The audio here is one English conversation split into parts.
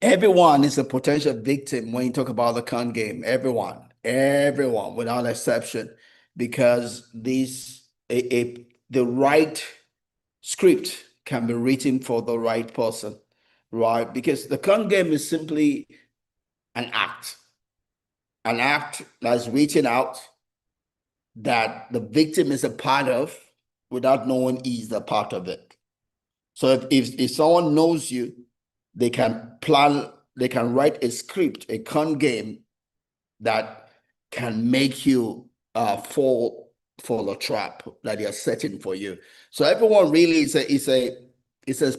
Everyone is a potential victim when you talk about the con game. Everyone, without exception, because the right script can be written for the right person, right? Because the con game is simply an act, an act that's written out that the victim is a part of without knowing he's a part of it. So if someone knows you, they can plan, they can write a script, a con game that can make you fall for the trap that they're setting for you. So everyone really is a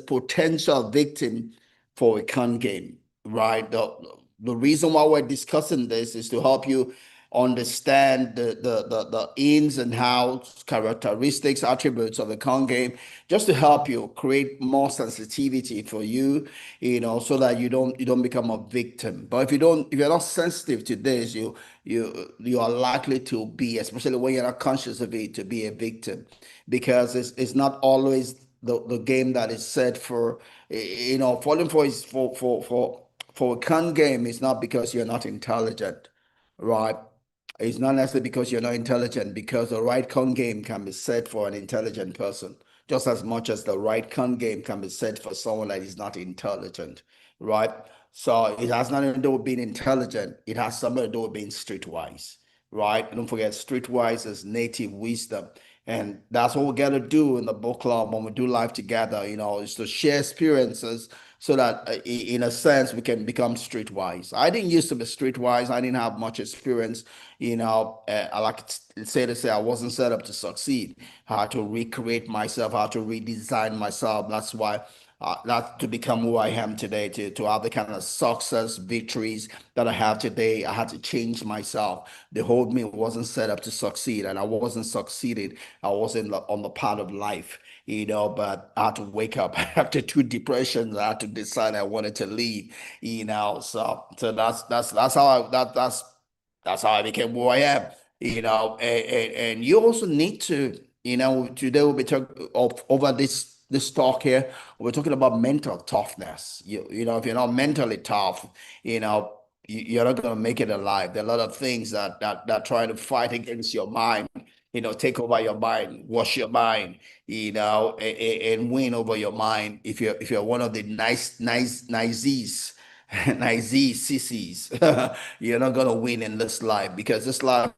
potential victim for a con game, right? The reason why we're discussing this is to help you understand the ins and outs, characteristics, attributes of the con game, just to help you create more sensitivity for you, so that you don't become a victim. But if you're not sensitive to this, you are likely to be, especially when you're not conscious of it, to be a victim, because it's not always the game that is set for, falling for is for a con game is not because you're not intelligent, right? It's not necessarily because you're not intelligent, because the right con game can be set for an intelligent person just as much as the right con game can be set for someone that is not intelligent, right? So it has nothing to do with being intelligent. It has something to do with being streetwise, right? Don't forget, streetwise is native wisdom. And that's what we got to do in the book club when we do life together, is to share experiences so that in a sense we can become streetwise. I didn't used to be streetwise. I didn't have much experience. I like to say I wasn't set up to succeed. How to recreate myself, how to redesign myself. That's why not to become who I am today, to have the kind of success, victories that I have today. I had to change myself. The whole me wasn't set up to succeed, and I wasn't succeeding. I wasn't on the path of life, but I had to wake up after two depressions. I had to decide I wanted to leave, so that's how that's how I became who I am, and you also need to, today we'll be talking over this talk here. We're talking about mental toughness. If you're not mentally tough, you're not going to make it alive. There are a lot of things that try to fight against your mind, take over your mind, wash your mind, and win over your mind. If you're one of the niceties, nice sissies, you're not gonna win in this life, because this life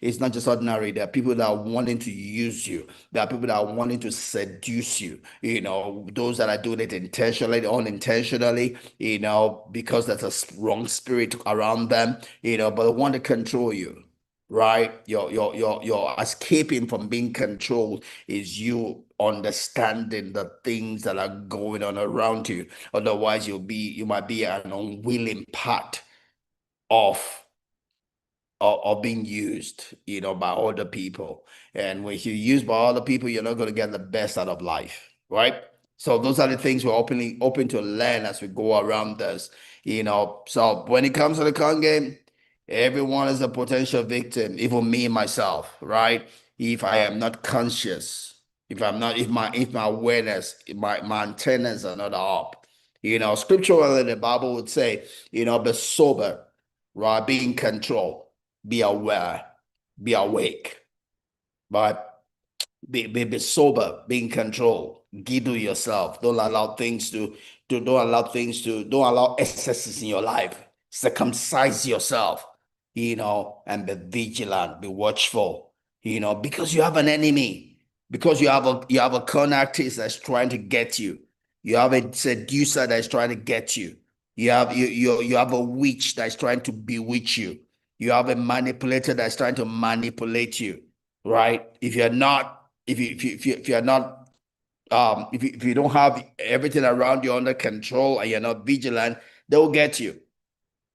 is not just ordinary. There are people that are wanting to use you. There are people that are wanting to seduce you. Those that are doing it intentionally, unintentionally. Because there's a wrong spirit around them. But they want to control you. Right? Your escaping from being controlled is you understanding the things that are going on around you. Otherwise, you might be an unwilling part of being used, by other people. And when you're used by other people, you're not going to get the best out of life, right? So those are the things we're open to learn as we go around this, So when it comes to the con game, everyone is a potential victim, even me myself, right? If I am not conscious, if my awareness, my antennas are not up. Scripturally, the Bible would say, be sober, right? Be in control, be aware, be awake, but be sober, be in control, girdle yourself. Don't allow excesses in your life. Circumcise yourself, and be vigilant, be watchful, because you have an enemy, because you have a con artist that's trying to get you. You have a seducer that's trying to get you. You have a witch that's trying to bewitch you. You have a manipulator that's trying to manipulate you, right? If you're not, if you're not, if you don't have everything around you under control and you're not vigilant, they'll get you.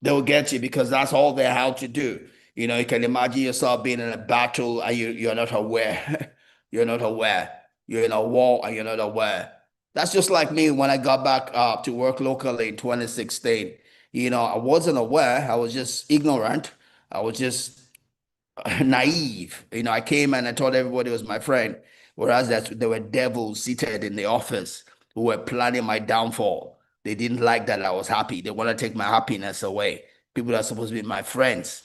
They'll get you because that's all they have to do. You can imagine yourself being in a battle and you're not aware. You're not aware. You're in a war and you're not aware. That's just like me when I got back to work locally in 2016. I wasn't aware. I was just ignorant. I was just naive. I came and I thought everybody was my friend, whereas there were devils seated in the office who were planning my downfall. They didn't like that I was happy. They want to take my happiness away. People that are supposed to be my friends.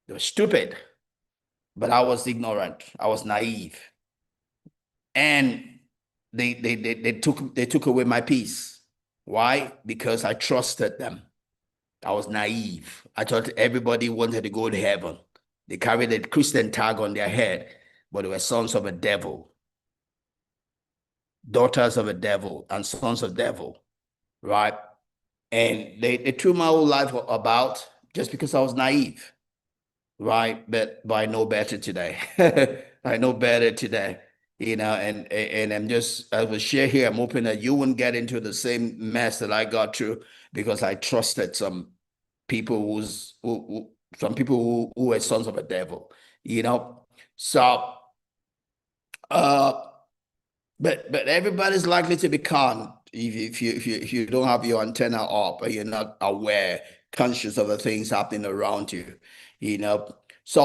They were stupid, but I was ignorant. I was naive. And they took away my peace. Why? Because I trusted them. I was naive. I thought everybody wanted to go to heaven. They carried a Christian tag on their head, but they were sons of a devil, daughters of a devil, and sons of devil, right? And they threw my whole life about just because I was naive, right? But I know better today. I know better today, and I'm just, I will share here. I'm hoping that you won't get into the same mess that I got through because I trusted people some people who were sons of a devil, you know. So, uh, but everybody's likely to be conned if you don't have your antenna up or you're not aware, conscious of the things happening around you, you know.